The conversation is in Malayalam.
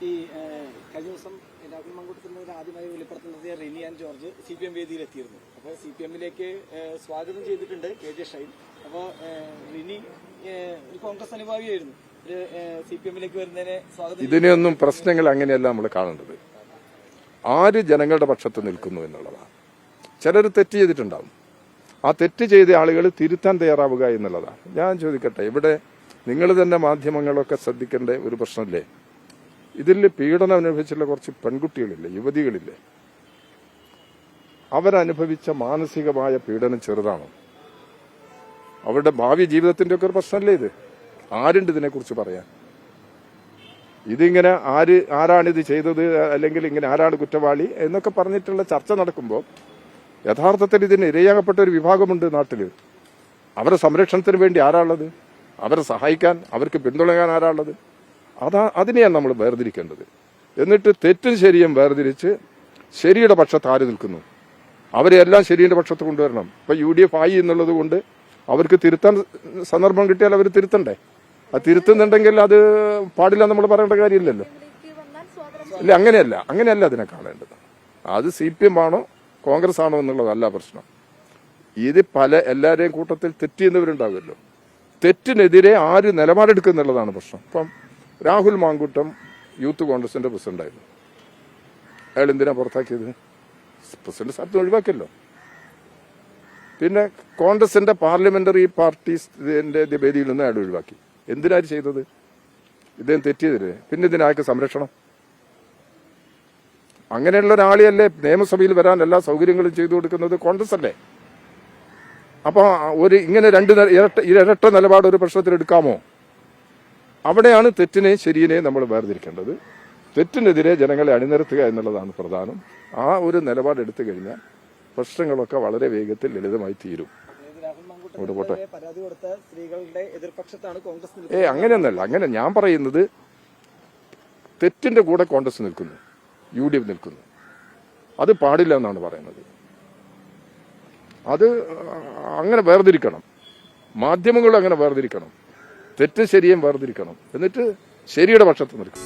ഈ കഴിഞ്ഞ ദിവസം രാഹുൽ മങ്കൂട്ടത്തിൽ ആദ്യമായി വെളിപ്പെടുത്തുന്നത് റിനി ആൻഡ് ജോർജ് CPM വേദിയിലെത്തിയിരുന്നു. അപ്പോൾ CPM-ലേക്ക് സ്വാഗതം ചെയ്തിട്ടുണ്ട് KJ ഷൈൻ. അപ്പോൾ റിനി ഒരു കോൺഗ്രസ് അനുഭാവിയായിരുന്നു. ഒരു CPM-ലേക്ക് വരുന്നതിനെ സ്വാഗതം. ഇതിനെയൊന്നും പ്രശ്നങ്ങൾ അങ്ങനെയല്ല നമ്മൾ കാണേണ്ടത്. ആര് ജനങ്ങളുടെ പക്ഷത്ത് നിൽക്കുന്നു എന്നുള്ളതാണ്. ചിലർ തെറ്റ് ചെയ്തിട്ടുണ്ടാവും. ആ തെറ്റ് ചെയ്ത ആളുകൾ തിരുത്താൻ തയ്യാറാവുക എന്നുള്ളതാണ്. ഞാൻ ചോദിക്കട്ടെ, ഇവിടെ നിങ്ങൾ തന്നെ മാധ്യമങ്ങളൊക്കെ ശ്രദ്ധിക്കേണ്ട ഒരു പ്രശ്നമില്ലേ? ഇതിൽ പീഡനം അനുഭവിച്ചുള്ള കുറച്ച് പെൺകുട്ടികളില്ലേ, യുവതികളില്ലേ, അവരനുഭവിച്ച മാനസികമായ പീഡനം ചെറുതാണോ? അവരുടെ ഭാവി ജീവിതത്തിന്റെ ഒക്കെ ഒരു പ്രശ്നമല്ലേ ഇത്? ആരുണ്ട് ഇതിനെക്കുറിച്ച് പറയാൻ? ഇതിങ്ങനെ ആരാണിത് ചെയ്തത്, അല്ലെങ്കിൽ ഇങ്ങനെ ആരാണ് കുറ്റവാളി എന്നൊക്കെ പറഞ്ഞിട്ടുള്ള ചർച്ച നടക്കുമ്പോൾ യഥാർത്ഥത്തിൽ ഇതിന് ഇരയാകപ്പെട്ട ഒരു വിഭാഗമുണ്ട് നാട്ടിൽ. അവരുടെ സംരക്ഷണത്തിന് വേണ്ടി ആരാളുള്ളത്? അവരെ സഹായിക്കാൻ, അവർക്ക് പിന്തുണയ്ക്കാൻ ആരാളുള്ളത്? അതിനെയാണ് നമ്മൾ വേർതിരിക്കേണ്ടത്. എന്നിട്ട് തെറ്റും ശരിയും വേർതിരിച്ച് ശരിയുടെ പക്ഷത്ത് ആര് നിൽക്കുന്നു അവരെ എല്ലാം ശരിയുടെ പക്ഷത്ത് കൊണ്ടുവരണം. ഇപ്പൊ UDF ആയി എന്നുള്ളത് കൊണ്ട് അവർക്ക് തിരുത്താൻ സന്ദർഭം കിട്ടിയാൽ അവർ തിരുത്തണ്ടേ? അത് തിരുത്തുന്നുണ്ടെങ്കിൽ അത് പാടില്ല നമ്മൾ പറയേണ്ട കാര്യമില്ലല്ലോ. ഇല്ല, അങ്ങനെയല്ല അതിനെ കാണേണ്ടത്. അത് CPM ആണോ കോൺഗ്രസ് ആണോ എന്നുള്ളതല്ല പ്രശ്നം. ഇത് എല്ലാവരെയും കൂട്ടത്തിൽ തെറ്റ് ചെയ്യുന്നവരുണ്ടാവുമല്ലോ. തെറ്റിനെതിരെ ആര് നിലപാടെടുക്കുന്നുള്ളതാണ് പ്രശ്നം. ഇപ്പം രാഹുൽ മാങ്കൂട്ടം യൂത്ത് കോൺഗ്രസിന്റെ പ്രസിഡന്റായിരുന്നു. അയാൾ എന്തിനാ പുറത്താക്കിയത്? പ്രസിഡന്റ് സ്ഥാനത്ത് ഒഴിവാക്കിയല്ലോ. പിന്നെ കോൺഗ്രസിന്റെ പാർലമെന്ററി പാർട്ടീസിന്റെ വേദിയിൽ നിന്ന് അയാൾ ഒഴിവാക്കി. എന്തിനാണ് ചെയ്തത്? ഇദ്ദേഹം തെറ്റിയതിന് പിന്നെ ഇതിനാർക്ക് സംരക്ഷണം? അങ്ങനെയുള്ള ഒരാളെയല്ലേ നിയമസഭയിൽ വരാൻ എല്ലാ സൗകര്യങ്ങളും ചെയ്തു കൊടുക്കുന്നത് കോൺഗ്രസ് അല്ലേ? അപ്പൊ ഇങ്ങനെ ഇരട്ട നിലപാട് ഒരു പ്രശ്നത്തിൽ എടുക്കാമോ? അവിടെയാണ് തെറ്റിനെയും ശരിയെയും നമ്മൾ വേർതിരിക്കേണ്ടത്. തെറ്റിനെതിരെ ജനങ്ങളെ അണിനിരത്തുക എന്നുള്ളതാണ് പ്രധാനം. ആ ഒരു നിലപാട് എടുത്തു കഴിഞ്ഞാൽ പ്രശ്നങ്ങളൊക്കെ വളരെ വേഗത്തിൽ ലളിതമായി തീരും. അങ്ങനെയൊന്നല്ല. ഞാൻ പറയുന്നത് തെറ്റിന്റെ കൂടെ കോൺഗ്രസ് നിൽക്കുന്നു, UDF നിൽക്കുന്നു. അത് പാടില്ല എന്നാണ് പറയുന്നത്. അത് അങ്ങനെ വേർതിരിക്കണം. മാധ്യമങ്ങളും അങ്ങനെ വേർതിരിക്കണം. തെറ്റും ശരിയും വേർതിരിക്കണം. എന്നിട്ട് ശരിയുടെ പക്ഷത്ത് നിൽക്കും.